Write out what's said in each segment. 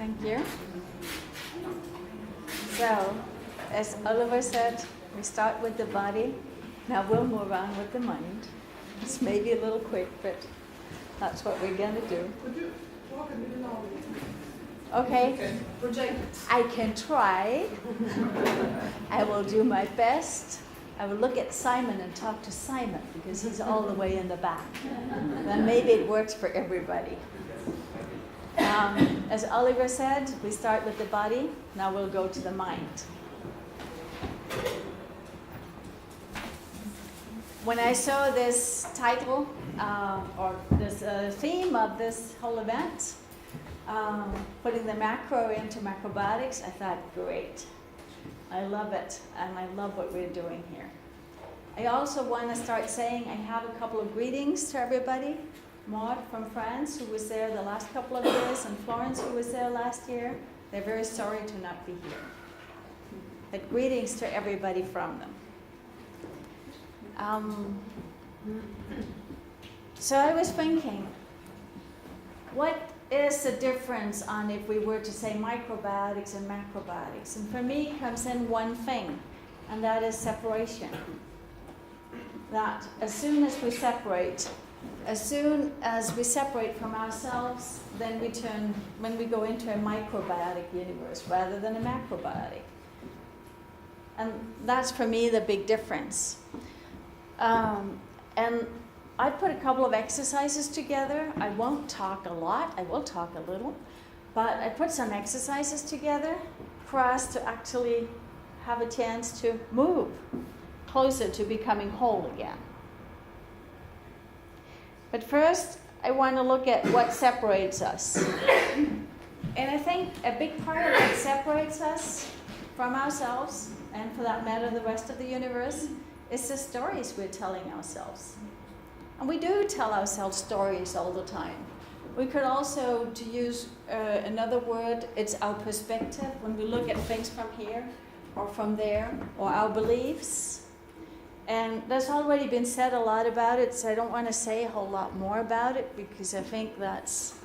Thank you. So, as Oliver said, we start with the body. Now we'll move on with the mind. It's maybe a little quick, but that's what we're going to do. Could you walk a little longer? Okay. Project. I can try. I will do my best. I will look at Simon and talk to Simon because he's all the way in the back. Then maybe it works for everybody. As Oliver said, we start with the body. Now we'll go to the mind. When I saw this title or this theme of this whole event, putting the macro into microbiotics, I thought, great. I love it, and I love what we're doing here. I also want to start saying I have a couple of greetings to everybody. Maud from France, who was there the last couple of years, and Florence, who was there last year. They're very sorry to not be here. But greetings to everybody from them. So I was thinking, what is the difference on if we were to say microbiotics and macrobiotics? And for me, comes in one thing, and that is separation. That as soon as we separate from ourselves, then when we go into a microbiotic universe rather than a macrobiotic. And that's for me the big difference. And I put a couple of exercises together. I won't talk a lot, I will talk a little, but I put some exercises together for us to actually have a chance to move closer to becoming whole again. But first, I want to look at what separates us. And I think a big part of what separates us from ourselves, and for that matter the rest of the universe, is the stories we're telling ourselves. And we do tell ourselves stories all the time. We could also, to use another word, it's our perspective. When we look at things from here or from there, or our beliefs. And there's already been said a lot about it, so I don't want to say a whole lot more about it, because I think that's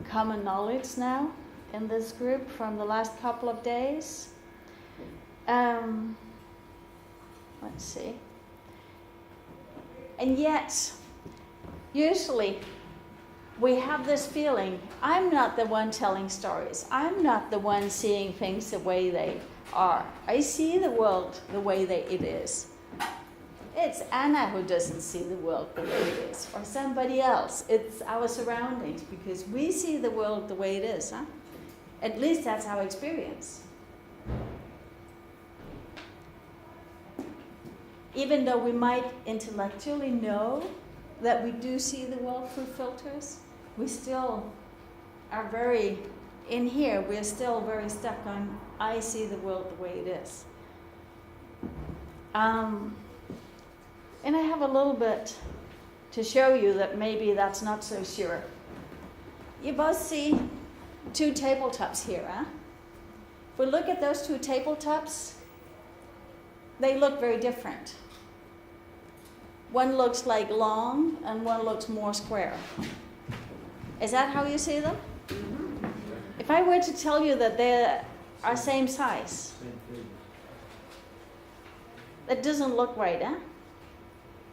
common knowledge now in this group from the last couple of days. Let's see. And yet, usually, we have this feeling, I'm not the one telling stories. I'm not the one seeing things the way they are. I see the world the way it is. It's Anna who doesn't see the world the way it is, or somebody else. It's our surroundings, because we see the world the way it is, huh? At least that's our experience. Even though we might intellectually know that we do see the world through filters, we still are we're still very stuck on, I see the world the way it is. And I have a little bit to show you that maybe that's not so sure. You both see two tabletops here, huh? If we look at those two tabletops, they look very different. One looks like long and one looks more square. Is that how you see them? Mm-hmm. If I were to tell you that they are same size, that doesn't look right, huh?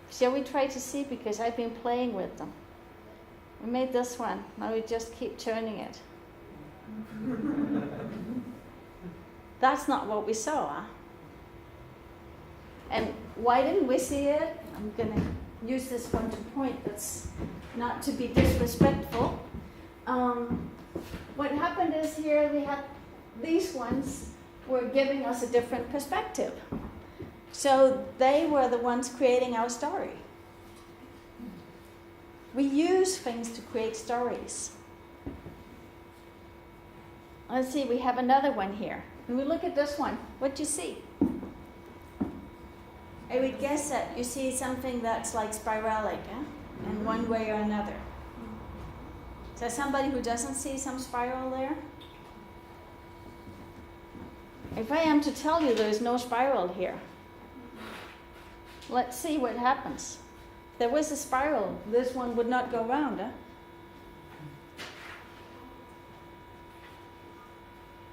Shall we try to see? Because I've been playing with them. We made this one. Now we just keep turning it. That's not what we saw, huh? And why didn't we see it? I'm going to use this one to point. That's not to be disrespectful. What happened is here we had these ones were giving us a different perspective. So they were the ones creating our story. We use things to create stories. Let's see, we have another one here. When we look at this one, what do you see? I would guess that you see something that's like spiralic, in one way or another. Is there somebody who doesn't see some spiral there? If I am to tell you there is no spiral here, let's see what happens. If there was a spiral, this one would not go round, huh?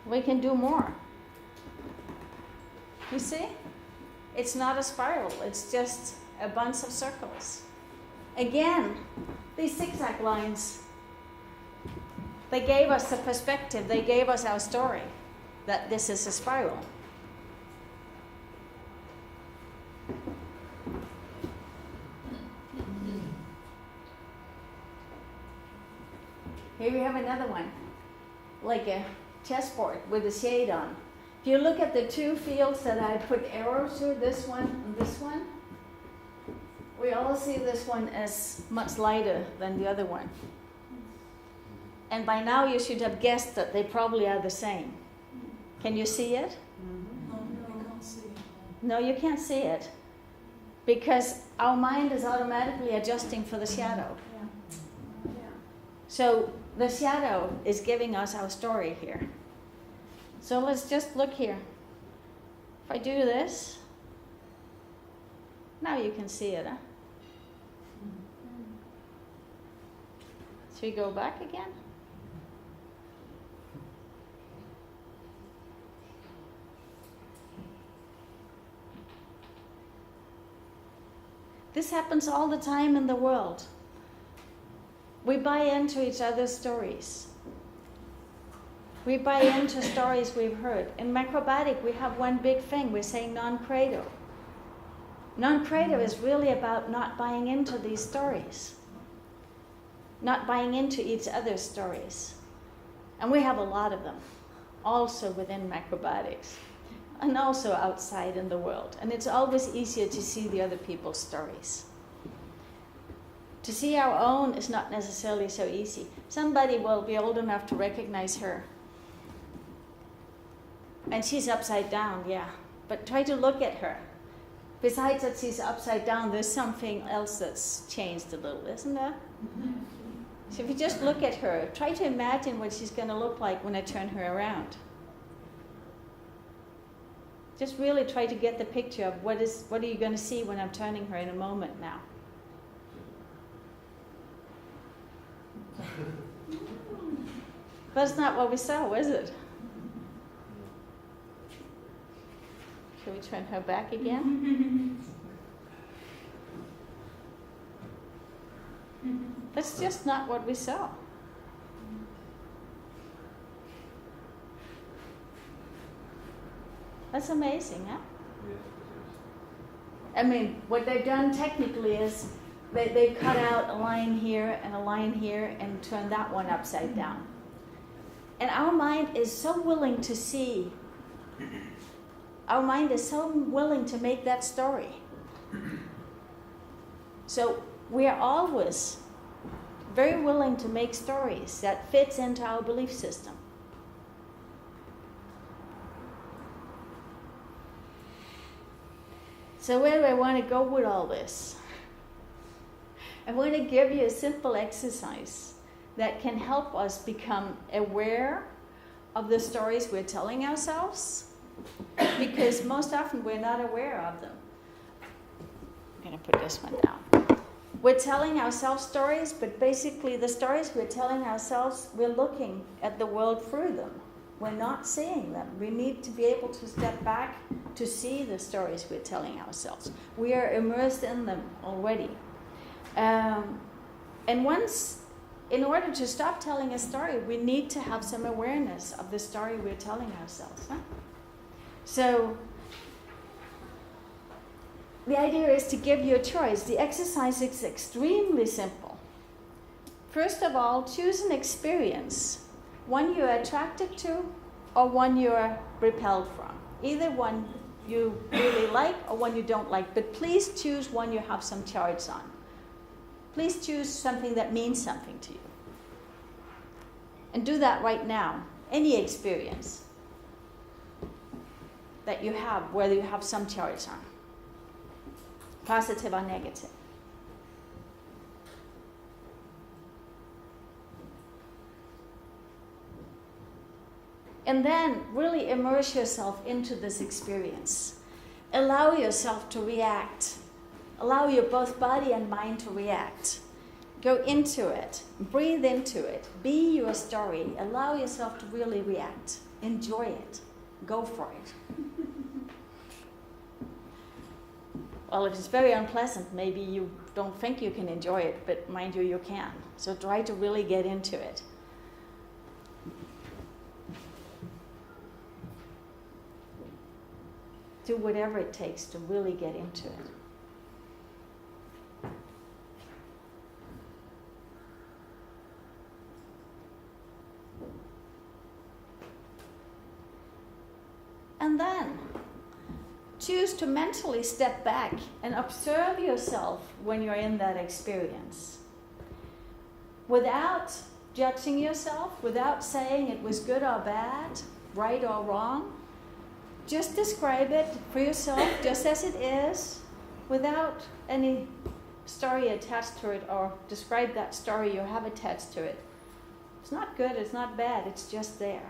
We can do more. You see? It's not a spiral, it's just a bunch of circles. Again, these zigzag lines, they gave us the perspective, they gave us our story that this is a spiral. Here we have another one, like a chessboard with a shade on. If you look at the two fields that I put arrows to, this one and this one, we all see this one as much lighter than the other one. And by now you should have guessed that they probably are the same. Can you see it? No, I can't see it. No, you can't see it. Because our mind is automatically adjusting for the shadow. Yeah. So the shadow is giving us our story here. So let's just look here. If I do this, now you can see it, huh? Should we go back again? This happens all the time in the world. We buy into each other's stories. We buy into stories we've heard. In microbiotic, we have one big thing. We're saying non-creative. Non-creative is really about not buying into these stories. Not buying into each other's stories. And we have a lot of them, also within microbiotics, and also outside in the world. And it's always easier to see the other people's stories. To see our own is not necessarily so easy. Somebody will be old enough to recognize her. And she's upside down, yeah. But try to look at her. Besides that she's upside down, there's something else that's changed a little, isn't there? So if you just look at her, try to imagine what she's going to look like when I turn her around. Just really try to get the picture of what are you going to see when I'm turning her in a moment now. That's not what we saw, is it? Shall we turn her back again? That's just not what we saw. That's amazing, huh? I mean, what they've done technically is they cut out a line here and a line here and turned that one upside down. And our mind is so willing to see. Our mind is so willing to make that story. So we are always very willing to make stories that fits into our belief system. So where do I want to go with all this? I want to give you a simple exercise that can help us become aware of the stories we're telling ourselves, because most often we're not aware of them. I'm going to put this one down. We're telling ourselves stories, but basically the stories we're telling ourselves, we're looking at the world through them. We're not seeing them. We need to be able to step back to see the stories we're telling ourselves. We are immersed in them already. And once, in order to stop telling a story, we need to have some awareness of the story we're telling ourselves. Huh? So the idea is to give you a choice. The exercise is extremely simple. First of all, choose an experience, one you're attracted to or one you're repelled from. Either one you really like or one you don't like, but please choose one you have some charge on. Please choose something that means something to you. And do that right now. Any experience that you have, whether you have some charge on, positive or negative. And then really immerse yourself into this experience. Allow yourself to react. Allow your both body and mind to react. Go into it. Breathe into it. Be your story. Allow yourself to really react. Enjoy it. Go for it. Well, if it's very unpleasant, maybe you don't think you can enjoy it, but mind you, you can. So try to really get into it. Do whatever it takes to really get into it. And then choose to mentally step back and observe yourself when you're in that experience. Without judging yourself, without saying it was good or bad, right or wrong, just describe it for yourself just as it is, without any story attached to it, or describe that story you have attached to it. It's not good, it's not bad, it's just there.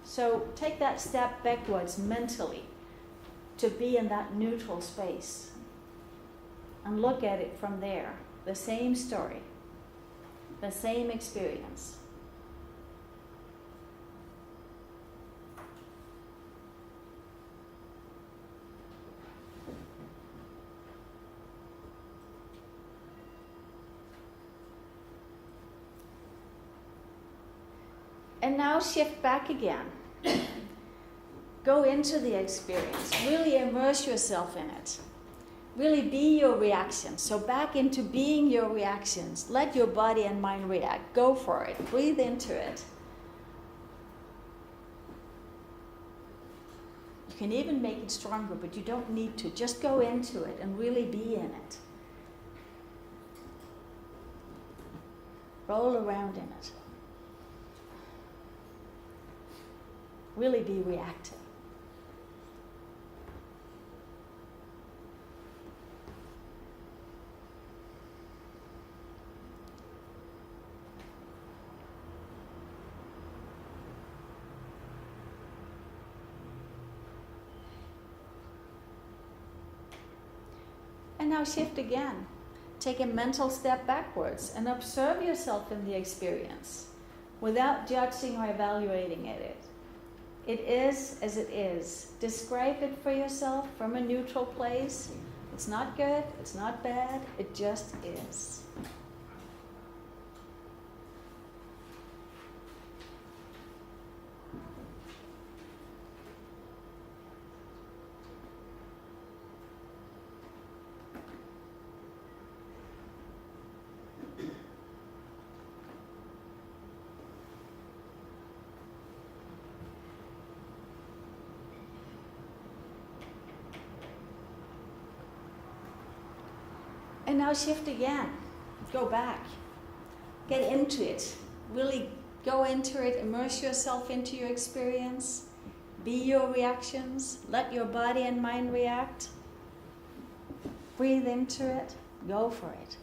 So take that step backwards mentally to be in that neutral space and look at it from there. The same story, the same experience. And now shift back again. Go into the experience. Really immerse yourself in it. Really be your reactions. So back into being your reactions. Let your body and mind react. Go for it. Breathe into it. You can even make it stronger, but you don't need to. Just go into it and really be in it. Roll around in it. Really be reactive. And now shift again. Take a mental step backwards and observe yourself in the experience without judging or evaluating it. It is as it is. Describe it for yourself from a neutral place. It's not good, it's not bad, it just is. And now shift again. Go back. Get into it. Really go into it. Immerse yourself into your experience. Be your reactions. Let your body and mind react. Breathe into it. Go for it.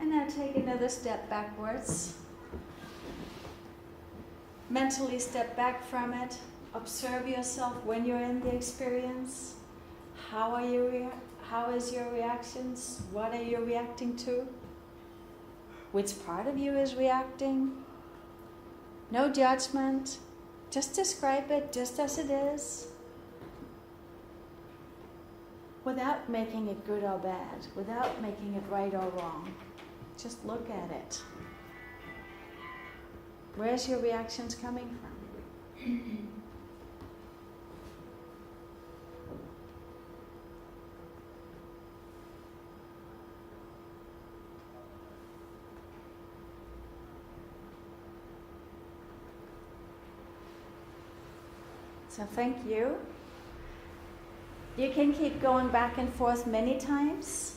And now take another step backwards. Mentally step back from it. Observe yourself when you're in the experience. How is your reactions? What are you reacting to? Which part of you is reacting? No judgment. Just describe it just as it is. Without making it good or bad. Without making it right or wrong. Just look at it. Where's your reactions coming from? So thank you. You can keep going back and forth many times.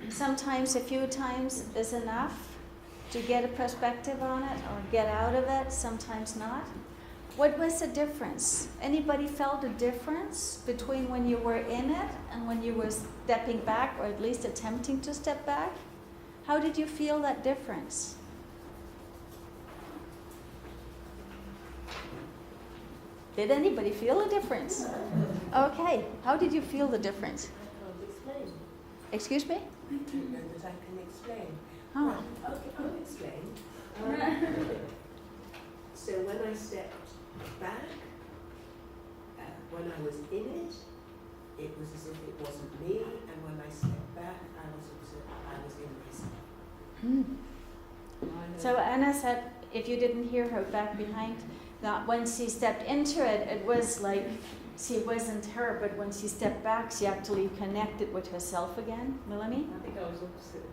Sometimes a few times is enough to get a perspective on it or get out of it, sometimes not. What was the difference? Anybody felt a difference between when you were in it and when you were stepping back, or at least attempting to step back? How did you feel that difference? Did anybody feel a difference? Okay, how did you feel the difference? I can't explain. Excuse me? I don't know that I can explain. Oh. Okay, I'll explain. So when I stepped back, when I was in it, it was as if it wasn't me, and when I stepped back, I was in myself. So Anna said, if you didn't hear her back behind, that when she stepped into it, it was like she wasn't her, but when she stepped back, she actually connected with herself again. Melanie? I think I was opposite.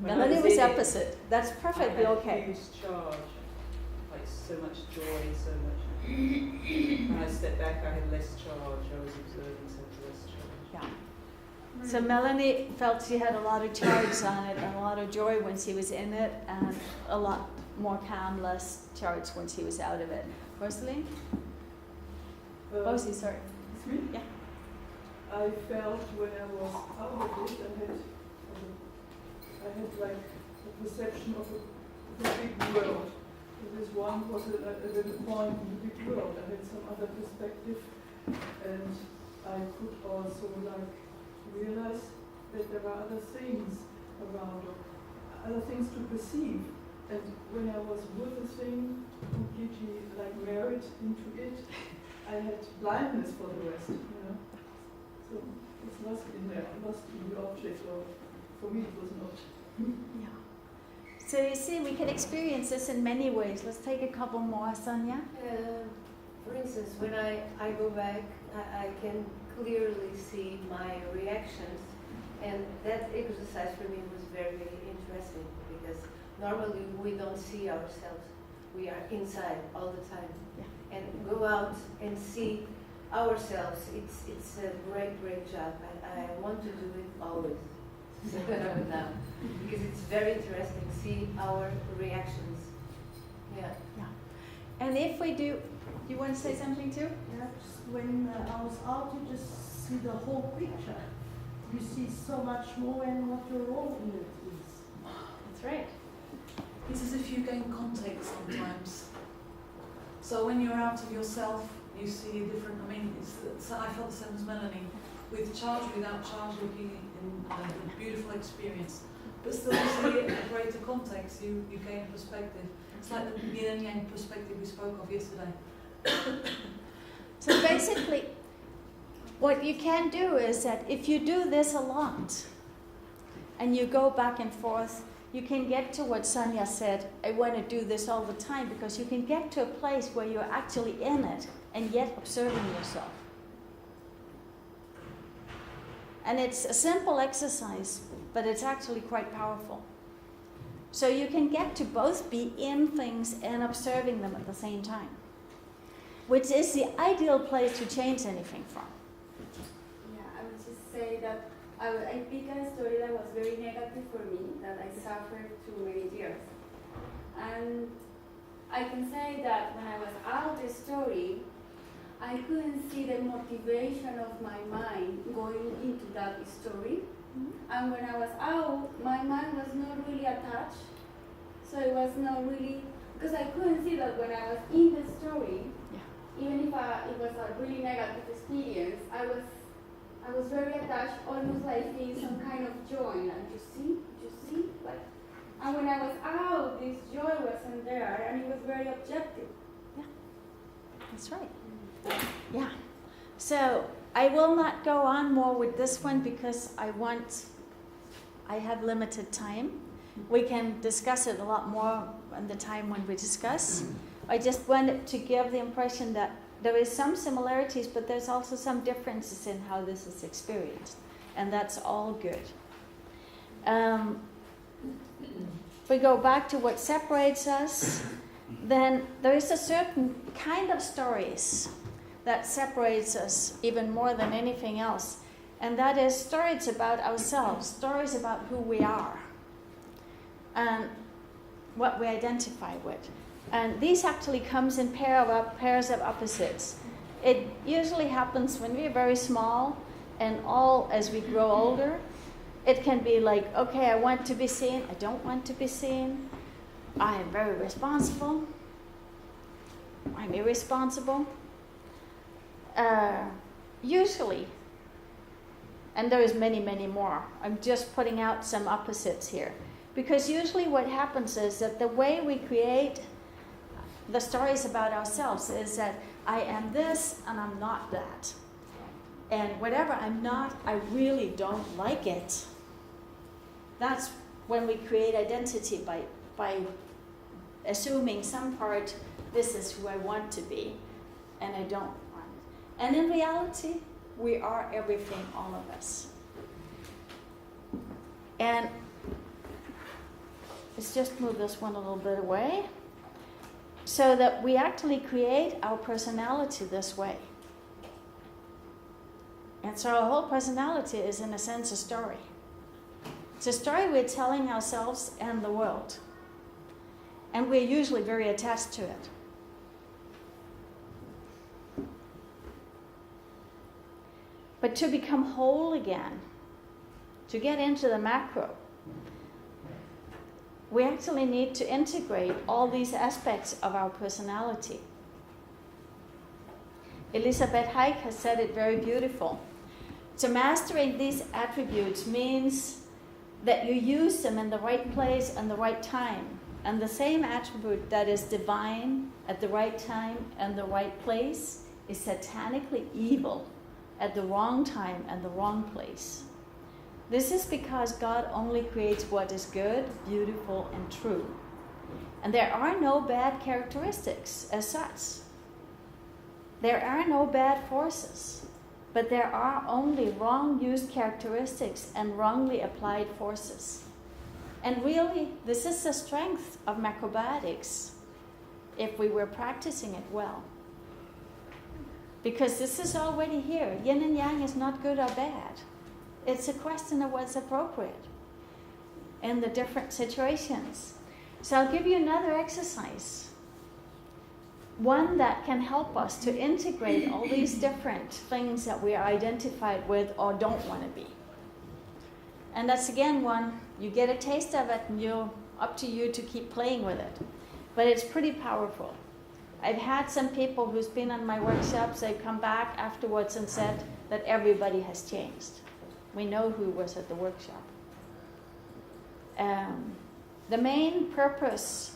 Melanie was opposite. That's perfectly I had okay. huge charge, like so much joy, so much. When I stepped back, I had less charge. I was observing, so less charge. Yeah. So Melanie felt she had a lot of charge on it and a lot of joy when she was in it, and a lot more calm, less charge when she was out of it. Rosalie? Rosie, sorry. It's me? Yeah. I felt when I was out of it, I had like a perception of a big world. This one was a little point in the big world. I had some other perspective, and I could also like realize that there are other things around, other things to perceive. And when I was with the thing, completely like married into it, I had blindness for the rest, you know. So it's lost in there, lost in the object, or for me it was not. Yeah. So you see, we can experience this in many ways. Let's take a couple more, Sonia. For instance, when I go back, I can clearly see my reactions, and that exercise for me was very, very interesting, because normally we don't see ourselves. We are inside all the time. Yeah. And go out and see ourselves. It's a great, great job. I want to do it always. Now, because it's very interesting. See our reactions. Yeah. Yeah. And if we do, you want to say something too? Yeah, when I was out, you just see the whole picture. You see so much more and what your role in it is. That's right. It's as if you gain context sometimes. So when you're out of yourself, you see a different, I felt the same as Melanie, with charge, without charge, looking in a beautiful experience. But still you see a greater context, you gain perspective. It's like the yin and yang perspective we spoke of yesterday. So basically, what you can do is that if you do this a lot, and you go back and forth, you can get to what Sonia said, I want to do this all the time, because you can get to a place where you're actually in it and yet observing yourself. And it's a simple exercise, but it's actually quite powerful. So you can get to both be in things and observing them at the same time, which is the ideal place to change anything from. Yeah, I would just say that I picked a story that was very negative for me, that I suffered through many years. And I can say that when I was out of the story, I couldn't see the motivation of my mind going into that story. Mm-hmm. And when I was out, my mind was not really attached. So it was not really, because I couldn't see that when I was in the story, even if it was a really negative experience, I was very attached, almost like feeling some kind of joy, like you see, like. And when I was out, this joy wasn't there, and it was very objective. Yeah, that's right. Yeah. So I will not go on more with this one because I have limited time. We can discuss it a lot more in the time when we discuss. I just wanted to give the impression that there is some similarities, but there's also some differences in how this is experienced, and that's all good. If we go back to what separates us, then there is a certain kind of stories that separates us even more than anything else. And that is stories about ourselves, stories about who we are, and what we identify with. And these actually comes in pairs of opposites. It usually happens when we're very small, and all as we grow older. It can be like, okay, I want to be seen, I don't want to be seen. I am very responsible. I'm irresponsible. Usually, and there is many, many more. I'm just putting out some opposites here. Because usually what happens is that the way we create the stories about ourselves is that I am this and I'm not that. And whatever I'm not, I really don't like it. That's when we create identity by assuming some part, this is who I want to be, and I don't want it. And in reality, we are everything, all of us. And let's just move this one a little bit away, so that we actually create our personality this way. And so our whole personality is, in a sense, a story. It's a story we're telling ourselves and the world. And we're usually very attached to it. But to become whole again, to get into the macro, we actually need to integrate all these aspects of our personality. Elisabeth Haik has said it very beautiful. So mastering these attributes means that you use them in the right place and the right time. And the same attribute that is divine at the right time and the right place is satanically evil at the wrong time and the wrong place. This is because God only creates what is good, beautiful, and true. And there are no bad characteristics as such. There are no bad forces, but there are only wrong used characteristics and wrongly applied forces. And really, this is the strength of microbiotics if we were practicing it well. Because this is already here. Yin and yang is not good or bad. It's a question of what's appropriate in the different situations. So I'll give you another exercise. One that can help us to integrate all these different things that we are identified with or don't want to be. And that's again one, you get a taste of it and up to you to keep playing with it. But it's pretty powerful. I've had some people who's been on my workshops, they've come back afterwards and said that everybody has changed. We know who was at the workshop. The main purpose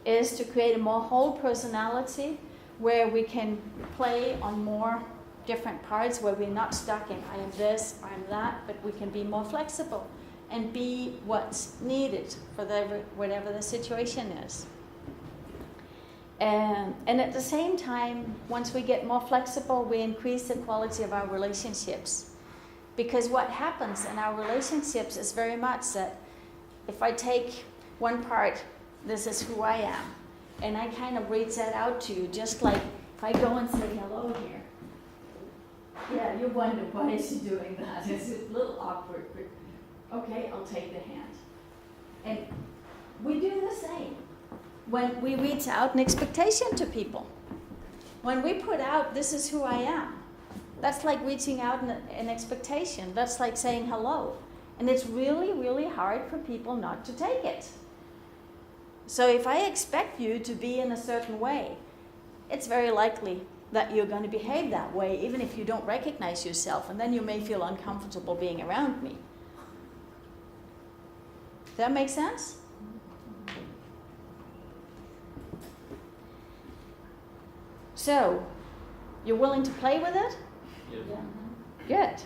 is to create a more whole personality where we can play on more different parts, where we're not stuck in I am this, I am that, but we can be more flexible and be what's needed for whatever the situation is. And at the same time, once we get more flexible, we increase the quality of our relationships. Because what happens in our relationships is very much that if I take one part, this is who I am, and I kind of reach that out to you, just like if I go and say hello here. Yeah, you wonder, why is she doing that? It's a little awkward, but okay, I'll take the hand. And we do the same when we reach out an expectation to people. When we put out, this is who I am, that's like reaching out an expectation. That's like saying hello. And it's really, really hard for people not to take it. So if I expect you to be in a certain way, it's very likely that you're going to behave that way, even if you don't recognize yourself, and then you may feel uncomfortable being around me. Does that make sense? So, you're willing to play with it? Yeah. Good.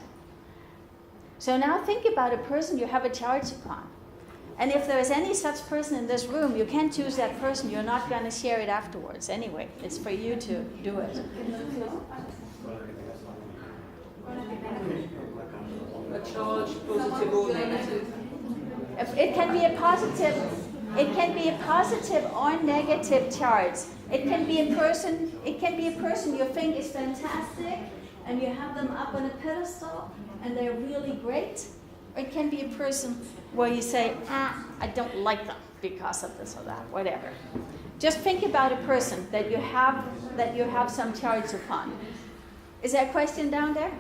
So now think about a person you have a charge upon. And if there is any such person in this room, you can't choose that person. You're not going to share it afterwards anyway. It's for you to do it. A charge, positive or negative? It can be a positive. It can be a positive or negative charge. It can be a person you think is fantastic and you have them up on a pedestal and they're really great. Or it can be a person where you say, I don't like them because of this or that, whatever. Just think about a person that you have some charge upon. Is there a question down there?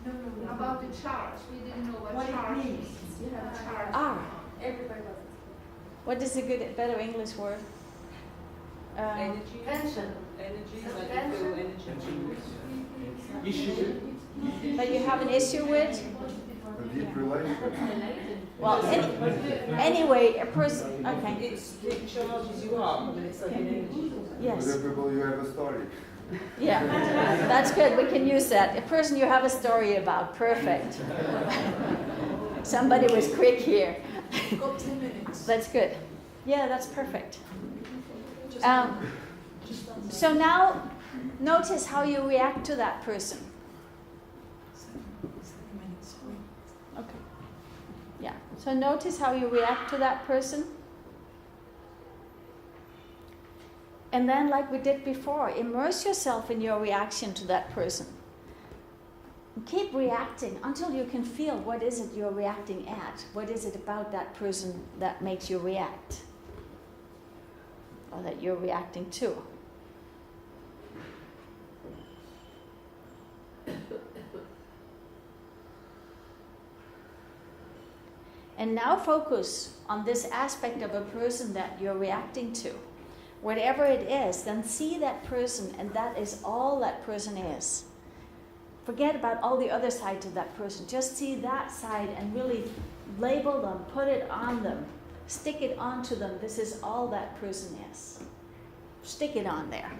No. About the charge. We didn't know what it charge means. means. You have a charge. Everybody was. What is a better English word? Energy. Tension. Energy. Like you feel energy. You should. That you have an issue with? A deep relation. Well, anyway, a person. Okay. It charges you up, and it's like an energy. Yes. With people, you have a story. Yeah, that's good. We can use that. A person you have a story about. Perfect. Somebody was quick here. Got 10 minutes. That's good. Yeah, that's perfect. So now, notice how you react to that person. 7 minutes. Okay. Yeah. So notice how you react to that person. And then, like we did before, immerse yourself in your reaction to that person. Keep reacting until you can feel what is it you're reacting at. What is it about that person that makes you react? Or that you're reacting to. And now focus on this aspect of a person that you're reacting to. Whatever it is, then see that person, and that is all that person is. Forget about all the other sides of that person. Just see that side and really label them, put it on them, stick it onto them. This is all that person is. Stick it on there.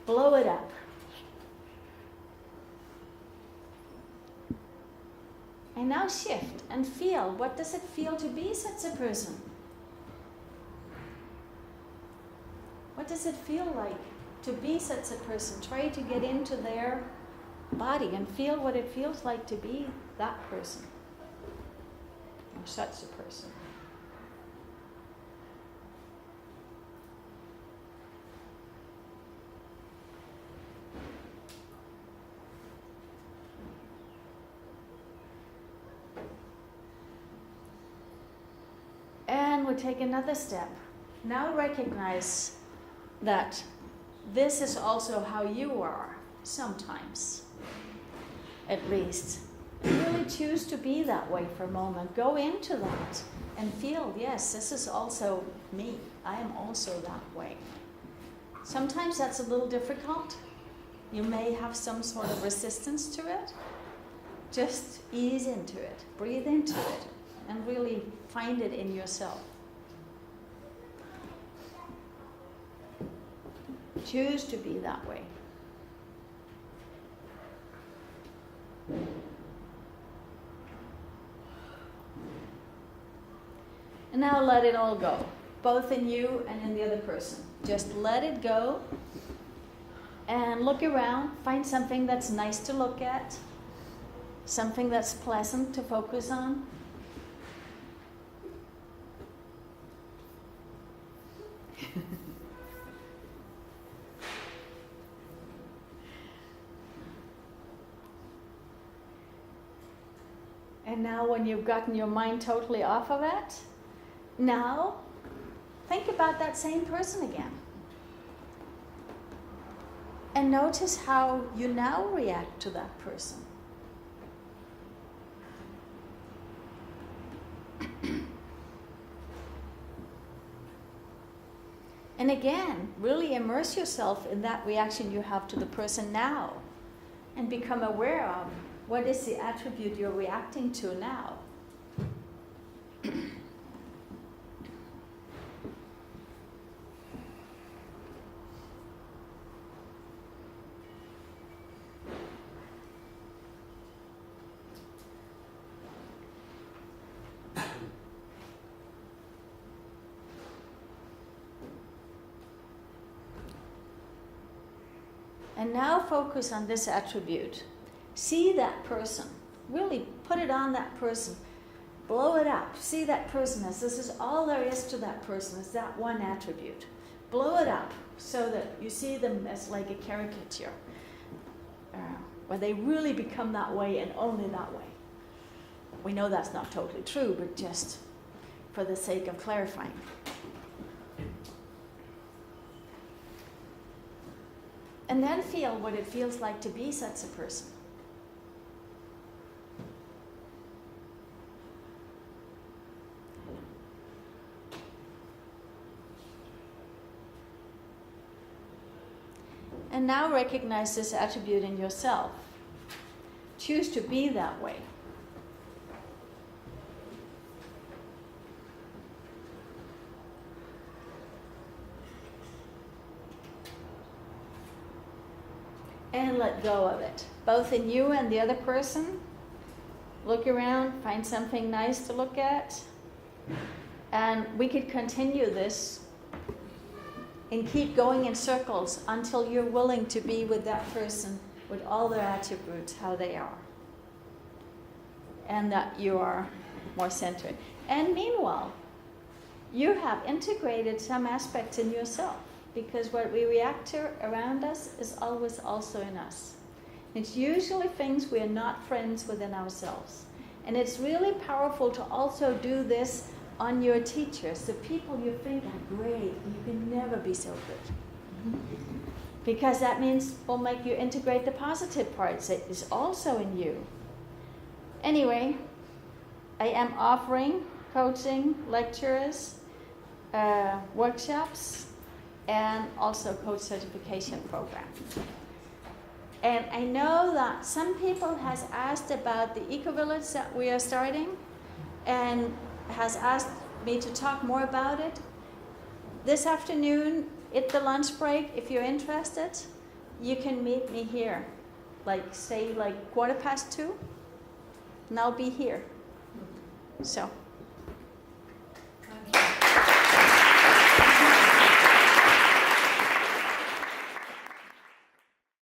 Blow it up. And now shift and feel. What does it feel to be such a person? What does it feel like to be such a person? Try to get into their body and feel what it feels like to be that person. Or such a person. And we take another step. Now recognize that this is also how you are, sometimes, at least. Really choose to be that way for a moment. Go into that and feel, yes, this is also me. I am also that way. Sometimes that's a little difficult. You may have some sort of resistance to it. Just ease into it, breathe into it, and really find it in yourself. Choose to be that way. And now let it all go, both in you and in the other person. Just let it go and look around. Find something that's nice to look at, something that's pleasant to focus on. And now when you've gotten your mind totally off of it, now think about that same person again. And notice how you now react to that person. And again, really immerse yourself in that reaction you have to the person now. And become aware of what is the attribute you're reacting to now. And now focus on this attribute. See that person. Really put it on that person. blow it up. See that person as this is all there is to that person, is that one attribute. Blow it up so that you see them as like a caricature, where they really become that way and only that way. We know that's not totally true, but just for the sake of clarifying. And then feel what it feels like to be such a person. And now recognize this attribute in yourself. Choose to be that way. And let go of it, both in you and the other person. Look around, find something nice to look at. And we could continue this and keep going in circles until you're willing to be with that person with all their attributes, how they are. And that you are more centered. And meanwhile, you have integrated some aspects in yourself, because what we react to around us is always also in us. It's usually things we are not friends within ourselves. And it's really powerful to also do this on your teachers, the people you think are great. You can never be so good. Because that means we'll make you integrate the positive parts that is also in you. Anyway, I am offering coaching, lectures, workshops, and also coach certification program. And I know that some people has asked about the eco-village that we are starting, and has asked me to talk more about it. This afternoon, at the lunch break, if you're interested, you can meet me here, say 2:15, and I'll be here. So